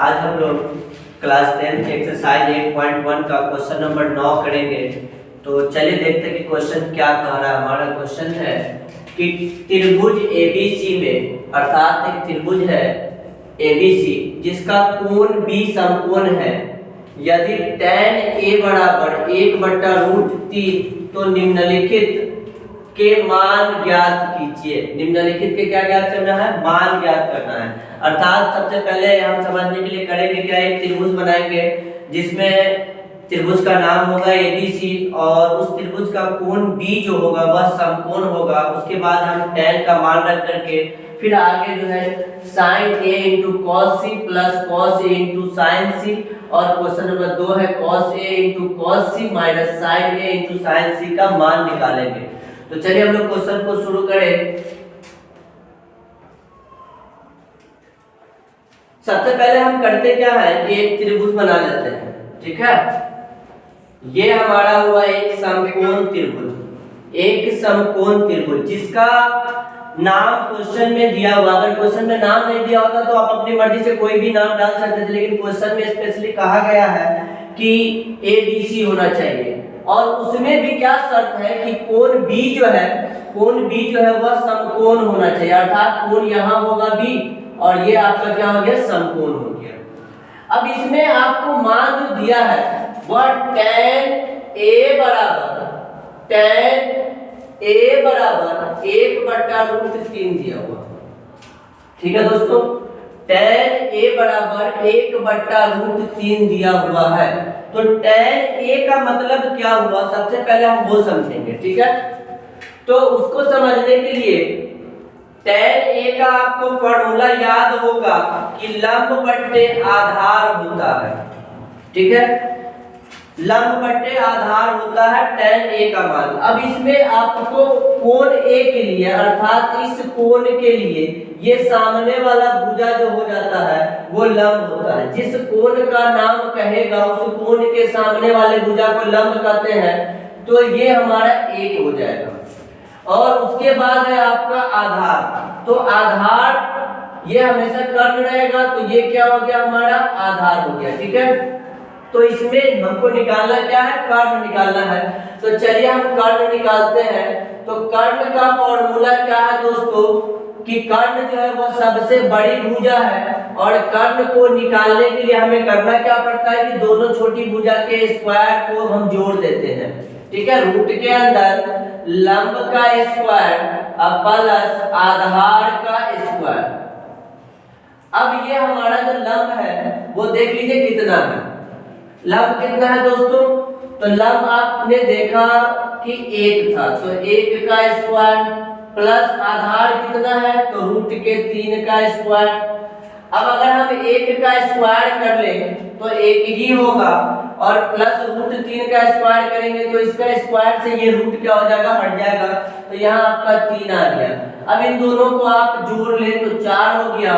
आज हम लोग क्लास 10 एक्सरसाइज 8.1 का क्वेश्चन नंबर 9 करेंगे। तो चलिए देखते हैं कि क्वेश्चन क्या कह रहा है। हमारा क्वेश्चन है कि त्रिभुज ABC में, अर्थात एक त्रिभुज है ABC जिसका कोण B समकोण है, यदि tan A बराबर 1/√3 तो निम्नलिखित के मान ज्ञात कीजिए। निम्नलिखित के क्या ज्ञात करना है? मान ज्ञात करना है। अर्थात सबसे पहले हम समझने के लिए करेंगे क्या, एक त्रिभुज बनाएंगे जिसमें त्रिभुज का नाम होगा ABC और उस त्रिभुज का कोण B जो होगा वह समकोण होगा। उसके बाद हम tan का मान रख करके फिर आगे जो है sin A × cos C plus cos A × sin C, और क्वेश्चन नंबर 2 है cos A × cos C minus sin A × sin C का मान निकालेंगे। तो चलिए हम लोग क्वेश्चन को शुरू करें। सबसे पहले हम करते क्या है कि एक त्रिभुज बना लेते हैं, ठीक है। ये हमारा हुआ एक समकोण त्रिभुज, एक समकोण त्रिभुज जिसका नाम क्वेश्चन में दिया हुआ। अगर क्वेश्चन में नाम नहीं दिया होता तो आप अपनी मर्जी से कोई भी नाम डाल सकते थे, लेकिन क्वेश्चन में स्पेशली कहा गया है कि ABC होना चाहिए। और उसमें भी क्या शर्त है कि कोण B जो है, कोण B जो है वह समकोण होना चाहिए, अर्थात कोण यहाँ होगा B और ये आपका क्या हो गया, समकोण हो गया। अब इसमें आपको मान जो दिया है वह tan A बराबर 1/√3 दिया हुआ, ठीक है दोस्तों। tan A बराबर 1/√3 दिया हुआ है। तो tan A का मतलब क्या हुआ, सबसे पहले हम वो समझेंगे, ठीक है। तो उसको समझने के लिए tan A का आपको फॉर्मूला याद होगा कि लंब बट्टे आधार होता है, ठीक है। लंब बट्टे आधार होता है tan A का मान। अब इसमें आपको कोण A के लिए, अर्थात इस कोण के लिए ये सामने वाला भुजा जो हो जाता है वो लंब होता है। जिस कोण का नाम कहेगा उस कोण के सामने वाले भुजा को लंब कहते हैं। तो ये हमारा 1 हो जाएगा। और उसके बाद है आपका आधार। तो आधार ये हमेशा कर्ण रहेगा, तो ये क्या हो गया, हमारा आधार हो गया, ठीक है। तो इसमें हमको निकालना क्या है, कर्ण निकालना है। तो चलिए हम कर्ण निकालते हैं। तो कर्ण का फॉर्मूला क्या है दोस्तों, कि कर्ण जो है वो सबसे बड़ी भुजा है, और कर्ण को निकालने के लिए हमें करना क्या पड़ता है कि दोनों छोटी भुजा के स्क्वायर को हम जोड़ देते हैं, ठीक है। रूट के अंदर लंब का स्क्वायर अब प्लस आधार का स्क्वायर। अब ये हमारा जो लंब है वो देख लीजिए कितना है। लंब कितना है दोस्तों, तो लंब आपने देखा कि 1 था, तो 1 का स्क्वायर प्लस आधार कितना है, तो रूट के 3 का स्क्वायर। अब अगर हम 1 का स्क्वायर कर लें तो 1 ही होगा, और प्लस रूट 3 का स्क्वायर करेंगे तो इसका स्क्वायर से ये रूट क्या हो जाएगा, हट जाएगा। तो यहाँ आपका 3 आ गया। अब इन दोनों को आप जोड़ लें तो 4 हो गया।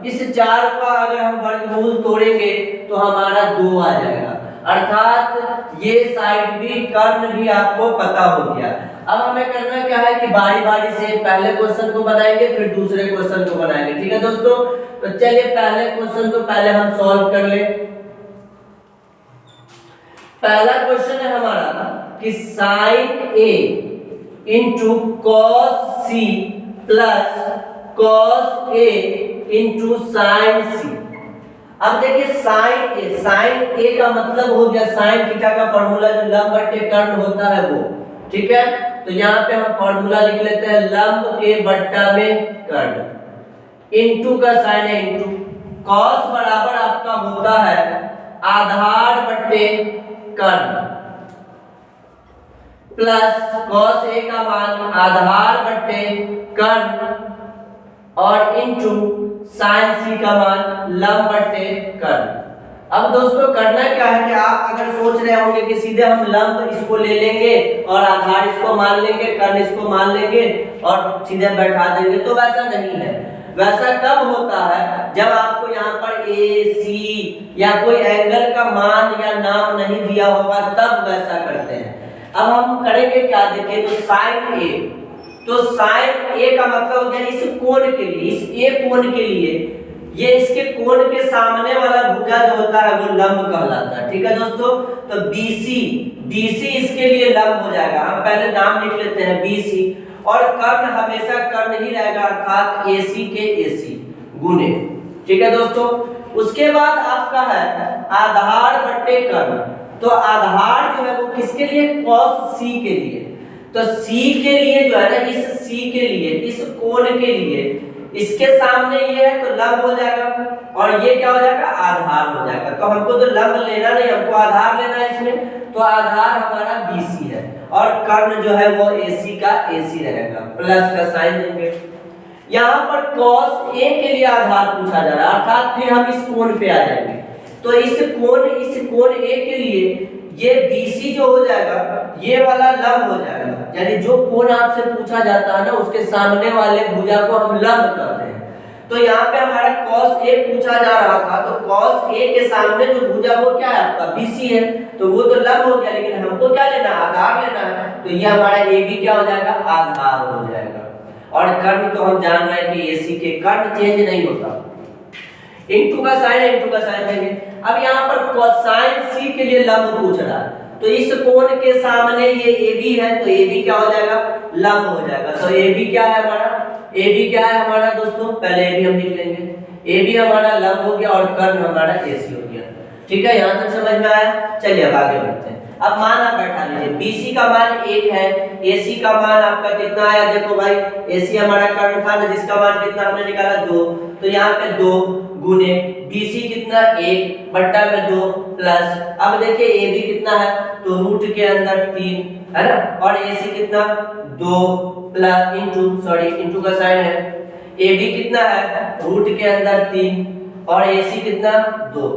इस 4 का अगर हम वर्गमूल तोड़ेंगे तो हमारा 2 आ जाएगा। अर्थात ये साइड भी, कर्ण भी आपको पता हो गया। अब हमें करना क्या है कि बारी बारी से पहले क्वेश्चन को बनाएंगे फिर दूसरे क्वेश्चन को बनाएंगे, ठीक है दोस्तों। तो चलिए पहले क्वेश्चन को पहले हम सॉल्व कर ले। पहला क्वेश्चन है हमारा कि sin A × cos C plus cos A × sin C। अब देखिए sin A का मतलब हो गया sin थीटा का फॉर्मूला जो लंब बट्टे कर्ण होता है वो, ठीक है। तो यहाँ पे हम फॉर्मूला लिख लेते हैं, लंब के बट्टा में कर्ण, इनटू का साइन है इनटू cos बराबर आपका होता है आधार बट्टे कर्ण प्लस cos A का मान आधार बट्टे कर्ण और इनटू sin C का मान लंब बट्टे कर्ण। अब दोस्तों करना क्या है कि आप अगर सोच रहे होंगे कि सीधे हम लंब इसको ले लेंगे और आधार इसको मान लेंगे, कर्ण इसको मान लेंगे और सीधे बैठा देंगे, तो वैसा नहीं है। वैसा कब होता है जब आपको यहाँ पर AC या कोई एंगल का मान या नाम नहीं दिया होगा, तब वैसा करते हैं। अब हम करेंगे क्या, देखिए तो sin A, तो sin A का मतलब हो गया इस कोण के लिए, इस A कोण के लिए ये इसके कोण के सामने वाला भुजा जो होता है वो लंब कहलाता है। ठीक है दोस्तों, तो BC इसके लिए लंब हो जाएगा। हम पहले नाम लिख लेते हैं BC, और कर्ण हमेशा कर्ण ही रहेगा अर्थात AC के AC गुने। ठीक है दोस्तों, उसके बाद आपका है आधार बट्टे कर्ण। तो आधार जो है वो किसके लिए, cos C के लिए। तो C के लिए जो है ना, इस C के लिए, इस कोण के लिए, इसके सामने ये है तो लंब हो जाएगा, और ये क्या हो जाएगा, आधार हो जाएगा। तो हमको तो लंब लेना नहीं, हमको आधार लेना है इसमें। तो आधार हमारा BC है, और कर्ण जो है वो AC का AC रहेगा, प्लस का साइन देंगे। यहाँ पर cos A के लिए आधार पूछा जा रहा है, अर्थात फिर हम इस कोण पे आ जाएंगे। तो इस कोण A के लिए ये BC जो हो जाएगा, ये वाला लंब हो जाएगा। यानी जो कोण आपसे पूछा जाता है ना, उसके सामने वाले भुजा को हम लंब कहते हैं। तो यहाँ पे हमारा cos A पूछा जा रहा था, तो cos A के सामने जो भुजा वो क्या है आपका, BC है, तो वो तो लंब हो गया, लेकिन हमको क्या लेना है, आधार लेना है। तो ये हमारा AB क्या हो जाएगा, आधार हो जाएगा। और कर्ण तो हम जान रहे हैं कि AC के कर्ण चेंज नहीं होता। इनटू का साइन देंगे। अब यहाँ पर कोसाइन C के लिए लंब पूछ रहा है, तो इस कोण के सामने ये AB है, तो AB क्या हो जाएगा, लंब हो जाएगा। तो AB क्या है हमारा, दोस्तों पहले AB हम लिख लेंगे। AB हमारा लंब हो गया, और कर्ण हमारा AC हो गया। ठीक है, यहाँ तक समझ में आया। चलिए अब आगे बढ़ते हैं। अब मान आप बैठा लीजिए, BC का मान 1 है, AC का मान आपका कितना आया, देखो भाई AC हमारा कर्ण था ना, जिसका मान कितना हमने निकाला 2, तो यहाँ पे 2 गुने BC कितना 1 बट्टा में 2 प्लस, अब देखिए AB कितना है, तो रूट के अंदर 3 है ना, और AC कितना 2 प्लस इंटू का साइन है, AB कितना है, रूट के अंदर 3 और AC कितना 2।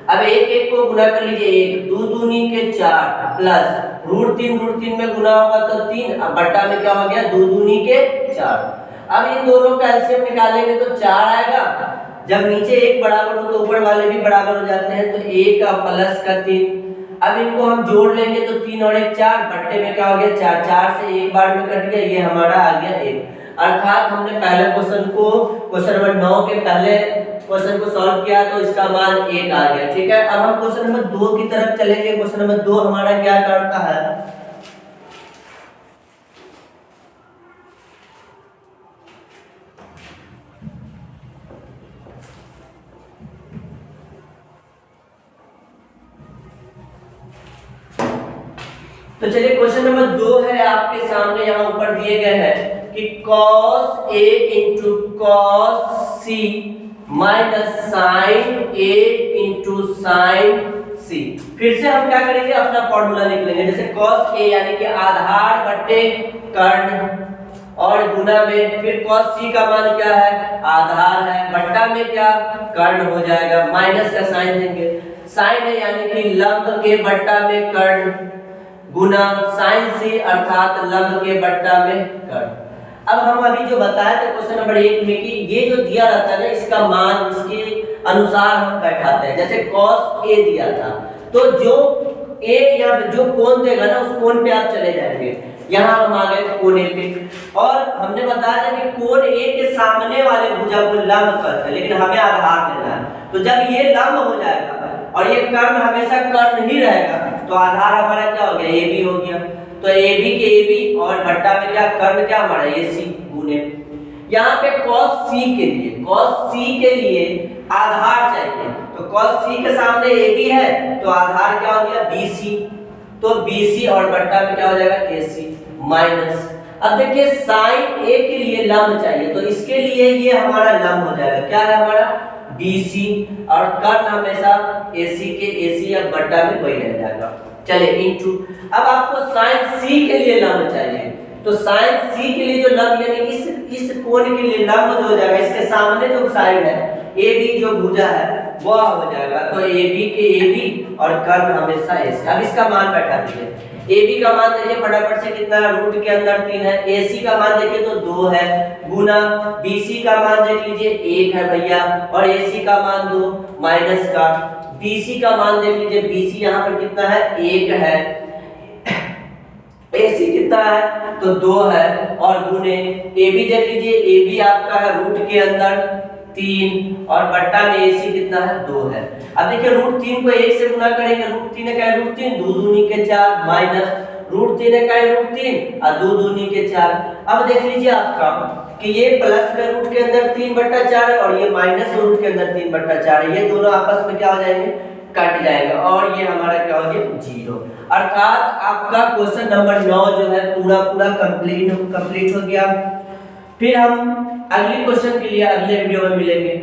अब एक को गुना कर लीजिए, 1 2 दूनी के 4 प्लस रूट 3 में गुना होगा तो 3, अब बट्टा में क्या हो गया, 2 दूनी के 4। अब इन दोनों का एलसीएम निकालेंगे तो 4 आएगा। जब नीचे 1 बराबर हो तो ऊपर वाले भी बराबर हो जाते हैं, तो 1 का प्लस का 3। अब इनको हम जोड़ लेंगे तो 3 और 1 4, बट्टे में क्या हो गया 4, 4 से एक बार में कट गया, ये हमारा आ गया 1। अर्थात हमने पहले क्वेश्चन नंबर 9 के पहले क्वेश्चन को सॉल्व किया तो इसका मान 1 आ गया। ठीक है, अब हम क्वेश्चन नंबर 2 की तरफ चलेंगे। क्वेश्चन नंबर 2 हमारा क्या करता है, तो चलिए क्वेश्चन नंबर 2 है आपके सामने, यहाँ ऊपर दिए गए हैं कि cos A into cos C minus sine A into sine C। फिर से हम क्या करेंगे, अपना फॉर्मूला लिख लेंगे। जैसे cos A यानी कि आधार बट्टे कर्ण, और गुना में फिर cos C का मान क्या है, आधार है, बट्टा में क्या कर्ण हो जाएगा, माइनस का साइन देंगे। साइन है यानी कि लंब के बट्टा में कर्ण, गुना साइन C अर्थात लंब के बट्टा में कर्ण। अब हम अभी जो बताया था क्वेश्चन नंबर 1 में कि ये जो दिया रहता है ना, इसका मान इसके अनुसार हम बैठाते हैं। जैसे cos A दिया था, तो जो A या जो कोण देगा ना, उस कोण पे आप चले जाएंगे। यहाँ हम आ गए कोण A पे, और हमने बताया था कि कोण A के सामने वाले भुजा को लंब करते हैं, लेकिन हमें आधार लेना है। तो जब ये लंब हो जाएगा और ये कर्ण हमेशा कर्ण ही रहेगा, तो आधार हमारा क्या हो गया, AB हो गया। तो AB के AB और बट्टा में क्या कर्ण, क्या हमारा AC गुने। यहाँ पे cos C के लिए आधार चाहिए, तो cos C के सामने AB है, तो आधार क्या हो गया BC, तो BC और बट्टा में क्या हो जाएगा AC माइनस। अब देखिए sin A के लिए लंब चाहिए, तो इसके लिए ये हमारा लंब हो जाएगा, क्या है हमारा BC, और कर्ण हमेशा AC के AC या बट्टा में वही रह जाएगा। चलिए इंटू, अब आपको sin C के लिए लंब चाहिए, तो sin C के लिए जो लंब यानी इस कोण के लिए लंब जो हो जाएगा, इसके सामने जो साइड है AB जो भुजा है वह हो जाएगा, तो AB के AB और कर्ण हमेशा AC। अब इसका मान बैठा दीजिए। AB का मान देखिए फटाफट से कितना है, रूट के अंदर 3 है, AC का मान देखिए तो 2 है, गुना BC का मान देख लीजिए 1 है भैया, और AC का मान 2 माइनस का BC का मान देख लीजिए, BC यहाँ पर कितना है 1 है, AC कितना है तो 2 है, और गुने AB देख लीजिए, AB आपका है रूट के अंदर 3 और बट्टा में AC कितना है 2 है। अब देखिए √3 को 1 से गुना करेंगे, √3 का √3 2 दूनी के 4 माइनस √3 का √3 और 2 दूनी के 4। अब देख लीजिए आपका कि ये प्लस में रूट के अंदर 3/4 है और ये माइनस रूट के अंदर 3/4 है, ये दोनों आपस में क्या हो जाएंगे कट जाएगा और ये हमारा क्या हो गया 0। अर्थात आपका क्वेश्चन नंबर 9 जो है पूरा कंप्लीट हो गया। फिर हम अगले क्वेश्चन के लिए अगले वीडियो में मिलेंगे।